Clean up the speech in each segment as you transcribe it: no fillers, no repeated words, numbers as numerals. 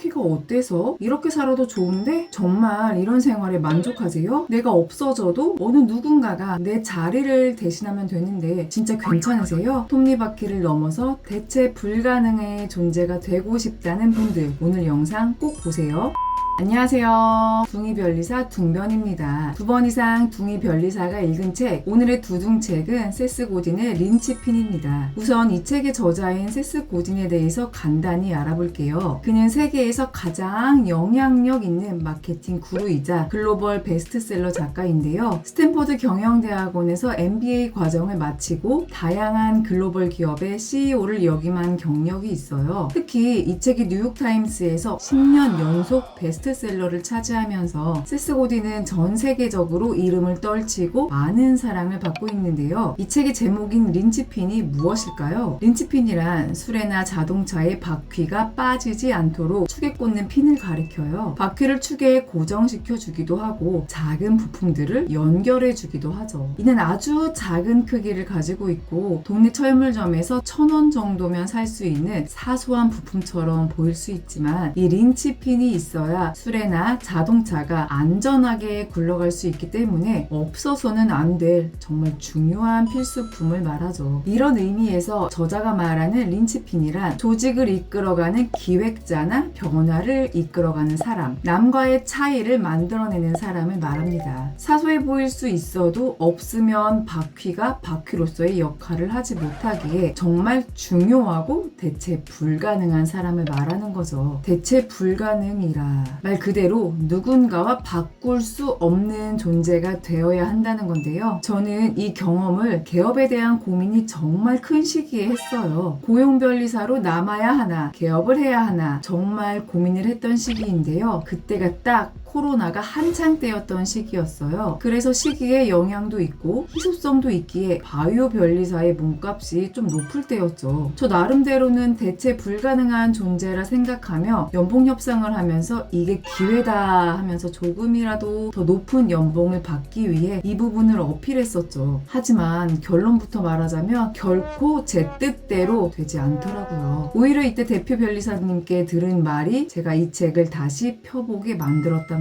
바퀴가 어때서? 이렇게 살아도 좋은데? 정말 이런 생활에 만족하세요? 내가 없어져도 어느 누군가가 내 자리를 대신하면 되는데 진짜 괜찮으세요? 톱니바퀴를 넘어서 대체 불가능의 존재가 되고 싶다는 분들, 오늘 영상 꼭 보세요. 안녕하세요. 둥이변리사 둥변입니다. 2번 이상 둥이변리사가 읽은 책, 오늘의 두둥책은 세스 고딘의 린치핀입니다. 우선 이 책의 저자인 세스 고딘에 대해서 간단히 알아볼게요. 그는 세계에서 가장 영향력 있는 마케팅 구루이자 글로벌 베스트셀러 작가인데요. 스탠퍼드 경영대학원에서 MBA 과정을 마치고 다양한 글로벌 기업의 CEO를 역임한 경력이 있어요. 특히 이 책이 뉴욕타임스에서 10년 연속 베스트셀러를 차지하면서 세스 고딘은 전 세계적으로 이름을 떨치고 많은 사랑을 받고 있는데요. 이 책의 제목인 린치핀이 무엇일까요? 린치핀이란 수레나 자동차의 바퀴가 빠지지 않도록 축에 꽂는 핀을 가리켜요. 바퀴를 축에 고정시켜 주기도 하고 작은 부품들을 연결해 주기도 하죠. 이는 아주 작은 크기를 가지고 있고 동네 철물점에서 1,000원 정도면 살 수 있는 사소한 부품처럼 보일 수 있지만 이 린치핀이 있어야 수레나 자동차가 안전하게 굴러갈 수 있기 때문에 없어서는 안 될 정말 중요한 필수품을 말하죠. 이런 의미에서 저자가 말하는 린치핀이란 조직을 이끌어가는 기획자나 변화를 이끌어가는 사람, 남과의 차이를 만들어내는 사람을 말합니다. 사소해 보일 수 있어도 없으면 바퀴가 바퀴로서의 역할을 하지 못하기에 정말 중요하고 대체 불가능한 사람을 말하는 거죠. 대체 불가능이라 말 그대로 누군가와 바꿀 수 없는 존재가 되어야 한다는 건데요. 저는 이 경험을 개업에 대한 고민이 정말 큰 시기에 했어요. 고용변리사로 남아야 하나, 개업을 해야 하나 정말 고민을 했던 시기인데요. 그때가 딱 코로나가 한창 때였던 시기였어요. 그래서 시기에 영향도 있고 희소성도 있기에 바이오 변리사의 몸값이 좀 높을 때였죠. 저 나름대로는 대체 불가능한 존재라 생각하며 연봉 협상을 하면서 이게 기회다 하면서 조금이라도 더 높은 연봉을 받기 위해 이 부분을 어필했었죠. 하지만 결론부터 말하자면 결코 제 뜻대로 되지 않더라고요. 오히려 이때 대표 변리사님께 들은 말이 제가 이 책을 다시 펴보게 만들었답니다.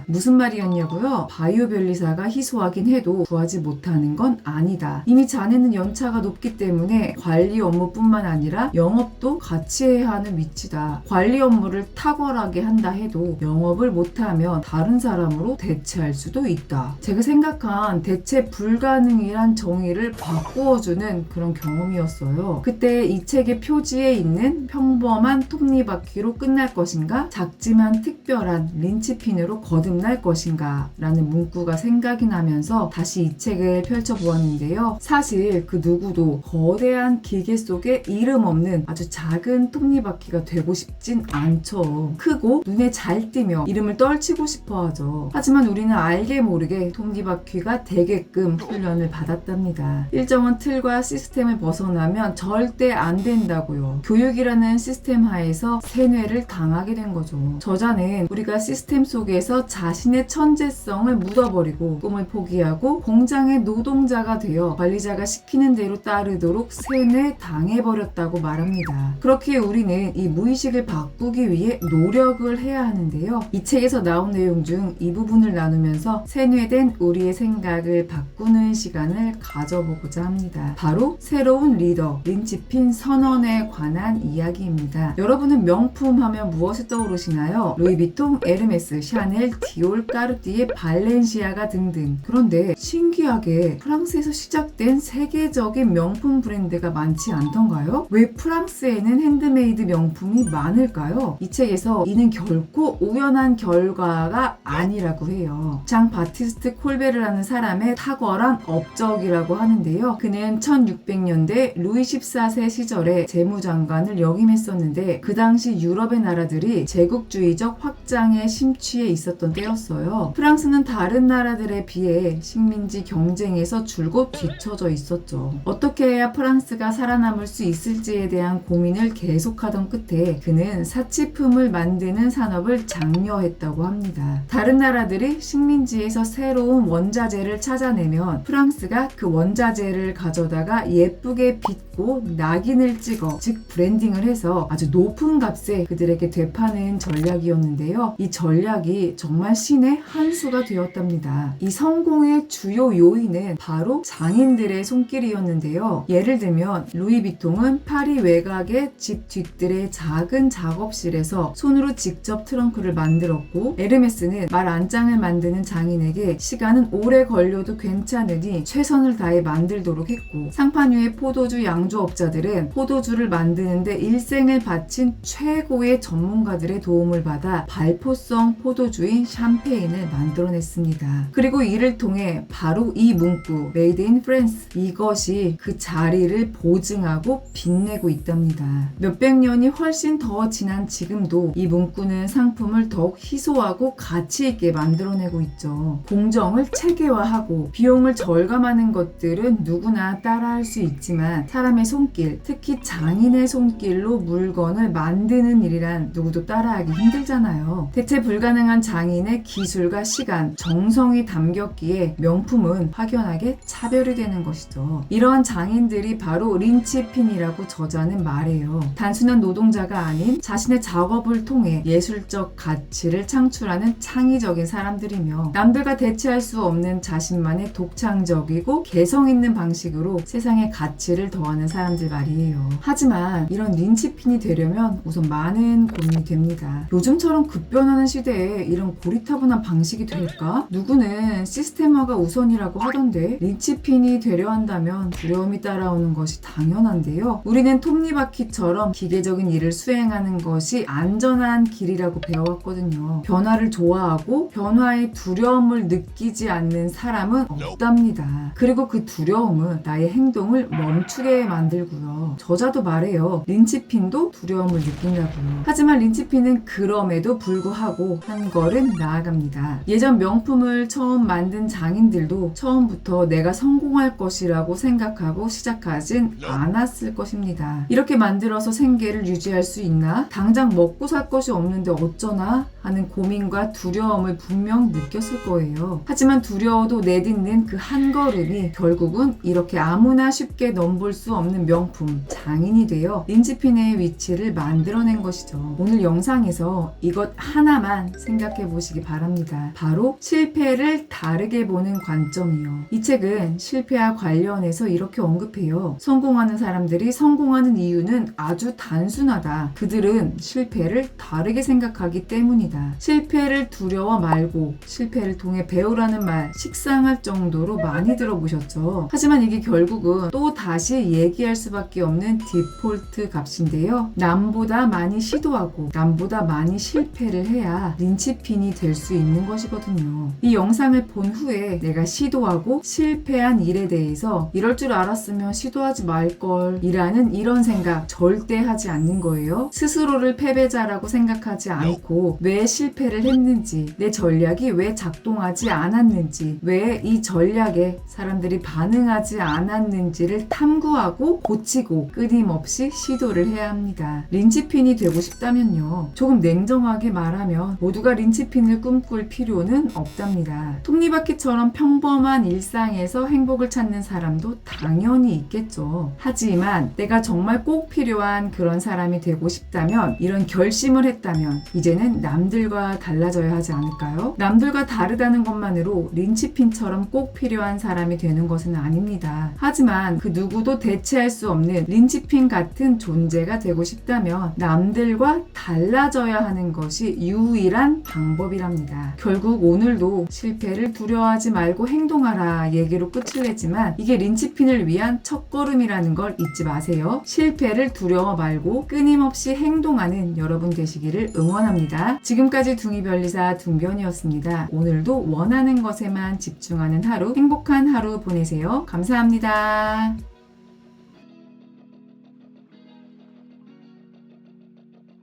무슨 말이었냐고요? 바이오 변리사가 희소하긴 해도 구하지 못하는 건 아니다. 이미 자네는 연차가 높기 때문에 관리 업무뿐만 아니라 영업도 같이 해야 하는 위치다. 관리 업무를 탁월하게 한다 해도 영업을 못하면 다른 사람으로 대체할 수도 있다. 제가 생각한 대체 불가능이란 정의를 바꾸어주는 그런 경험이었어요. 그때 이 책의 표지에 있는 평범한 톱니바퀴로 끝날 것인가? 작지만 특별한 린치핀으로 거듭날 것인가? 라는 문구가 생각이 나면서 다시 이 책을 펼쳐보았는데요. 사실 그 누구도 거대한 기계 속에 이름 없는 아주 작은 톱니바퀴가 되고 싶진 않죠. 크고 눈에 잘 띄며 이름을 떨치고 싶어 하죠. 하지만 우리는 알게 모르게 톱니바퀴가 되게끔 훈련을 받았답니다. 일정한 틀과 시스템을 벗어나면 절대 안 된다고요. 교육이라는 시스템 하에서 세뇌를 당하게 된 거죠. 저자는 우리가 시스템 속에서 자신의 천재성을 묻어버리고 꿈을 포기하고 공장의 노동자가 되어 관리자가 시키는 대로 따르도록 세뇌 당해버렸다고 말합니다. 그렇게 우리는 이 무의식을 바꾸기 위해 노력을 해야 하는데요. 이 책에서 나온 내용 중 이 부분을 나누면서 세뇌된 우리의 생각을 바꾸는 시간을 가져보고자 합니다. 바로 새로운 리더, 린치핀 선언에 관한 이야기입니다. 여러분은 명품 하면 무엇이 떠오르시나요? 루이비통, 에르메스, 샤넬, 디올, 까르띠에, 발렌시아가 등등. 그런데 신기하게 프랑스에서 시작된 세계적인 명품 브랜드가 많지 않던가요? 왜 프랑스에는 핸드메이드 명품이 많을까요? 이 책에서 이는 결코 우연한 결과가 아니라고 해요. 장 바티스트 콜베르라는 사람의 탁월한 업적이라고 하는데요. 그는 1600년대 루이 14세 시절에 재무장관을 역임했었는데 그 당시 유럽의 나라들이 제국주의적 확장에 심취해 있었던 때였어요. 프랑스는 다른 나라들에 비해 식민지 경쟁에서 줄곧 뒤처져 있었죠. 어떻게 해야 프랑스가 살아남을 수 있을지에 대한 고민을 계속하던 끝에 그는 사치품을 만드는 산업을 장려했다고 합니다. 다른 나라들이 식민지에서 새로운 원자재를 찾아내면 프랑스가 그 원자재를 가져다가 예쁘게 빚고 낙인을 찍어, 즉 브랜딩을 해서 아주 높은 값에 그들에게 되파는 전략이었는데요. 이 전략이 정말 신의 한 수가 되었답니다. 이 성공의 주요 요인은 바로 장인들의 손길이었는데요. 예를 들면 루이비통은 파리 외곽의 집 뒤뜰의 작은 작업실에서 손으로 직접 트렁크를 만들었고, 에르메스는 말 안장을 만드는 장인에게 시간은 오래 걸려도 괜찮으니 최선을 다해 만들도록 했고, 상파뉴의 포도주 양조업자들은 포도주를 만드는데 일생을 바친 최고의 전문가들의 도움을 받아 발포성 포도주인 샴페인을 만들어냈습니다. 그리고 이를 통해 바로 이 문구 Made in France, 이것이 그 자리를 보증하고 빛내고 있답니다. 몇백 년이 훨씬 더 지난 지금도 이 문구는 상품을 더욱 희소하고 가치 있게 만들어내고 있죠. 공정을 체계화하고 비용을 절감하는 것들은 누구나 따라할 수 있지만 사람의 손길, 특히 장인의 손길로 물건을 만드는 일이란 누구도 따라하기 힘들잖아요. 대체 불가능한 장인의 기술과 시간, 정성이 담겼기에 명품은 확연하게 차별이 되는 것이죠. 이러한 장인들이 바로 린치핀이라고 저자는 말해요. 단순한 노동자가 아닌 자신의 작업을 통해 예술적 가치를 창출하는 창의적인 사람들이며 남들과 대체할 수 없는 자신만의 독창적이고 개성 있는 방식으로 세상에 가치를 더하는 사람들 말이에요. 하지만 이런 린치핀이 되려면 우선 많은 고민이 됩니다. 요즘처럼 급변하는 시대에 이런 고리타분한 방식이 될까? 누구는 시스템화가 우선이라고 하던데 린치핀이 되려 한다면 두려움이 따라오는 것이 당연한데요. 우리는 톱니바퀴처럼 기계적인 일을 수행하는 것이 안전한 길이라고 배워왔거든요. 변화를 좋아하고 변화의 두려움을 느끼지 않는 사람은 없답니다. 그리고 그 두려움은 나의 행동을 멈추게 만들고요. 저자도 말해요. 린치핀도 두려움을 느낀다고요. 하지만 린치핀은 그럼에도 불구하고 한 걸음 나아갑니다. 예전 명품을 처음 만든 장인들도 처음부터 내가 성공할 것이라고 생각하고 시작하진 않았을 것입니다. 이렇게 만들어서 생계를 유지할 수 있나? 당장 먹고 살 것이 없는데 어쩌나? 하는 고민과 두려움을 분명 느꼈을 거예요. 하지만 두려워도 내딛는 그 한 걸음이 결국은 이렇게 아무나 쉽게 넘볼 수 없는 명품, 장인이 되어 린치핀의 위치를 만들어낸 것이죠. 오늘 영상에서 이것 하나만 생각해 보시기 바랍니다. 바로 실패를 다르게 보는 관점이요. 이 책은 실패와 관련해서 이렇게 언급해요. 성공하는 사람들이 성공하는 이유는 아주 단순하다. 그들은 실패를 다르게 생각하기 때문이다. 실패를 두려워 말고 실패를 통해 배우라는 말 식상할 정도로 많이 들어보셨죠. 하지만 이게 결국은 또 다시 얘기할 수밖에 없는 디폴트 값인데요. 남보다 많이 시도하고 남보다 많이 실패를 해야 린치핀이 될 수 있는 것이거든요. 이 영상을 본 후에 내가 시도하고 실패한 일에 대해서 이럴 줄 알았으면 시도하지 말걸 이라는 이런 생각 절대 하지 않는 거예요. 스스로를 패배자라고 생각하지 않고 왜 실패를 했는지, 내 전략이 왜 작동하지 않았는지, 왜 이 전략에 사람들이 반응하지 않았는지를 탐구하고 고치고 끊임없이 시도를 해야 합니다. 린치핀이 되고 싶다면요. 조금 냉정하게 말하면 모두가 린치핀을 꿈꿀 필요는 없답니다. 톱니바퀴처럼 평범한 일상에서 행복을 찾는 사람도 당연히 있겠죠. 하지만 내가 정말 꼭 필요한 그런 사람이 되고 싶다면, 이런 결심을 했다면 이제는 남들과 달라져야 하지 않을까요? 남들과 다르다는 것만으로 린치핀처럼 꼭 필요한 사람이 되는 것은 아닙니다. 하지만 그 누구도 대체할 수 없는 린치핀 같은 존재가 되고 싶다면 남들과 달라져야 하는 것이 유일한 방법이랍니다. 결국 오늘도 실패를 두려워하지 말고 행동하라 얘기로 끝을 냈지만 이게 린치핀을 위한 첫걸음이라는 걸 잊지 마세요. 실패를 두려워 말고 끊임없이 행동하는 여러분 되시기를 응원합니다. 지금까지 둥이별리사 둥변이었습니다. 오늘도 원하는 것에만 집중하는 하루, 행복한 하루 보내세요. 감사합니다.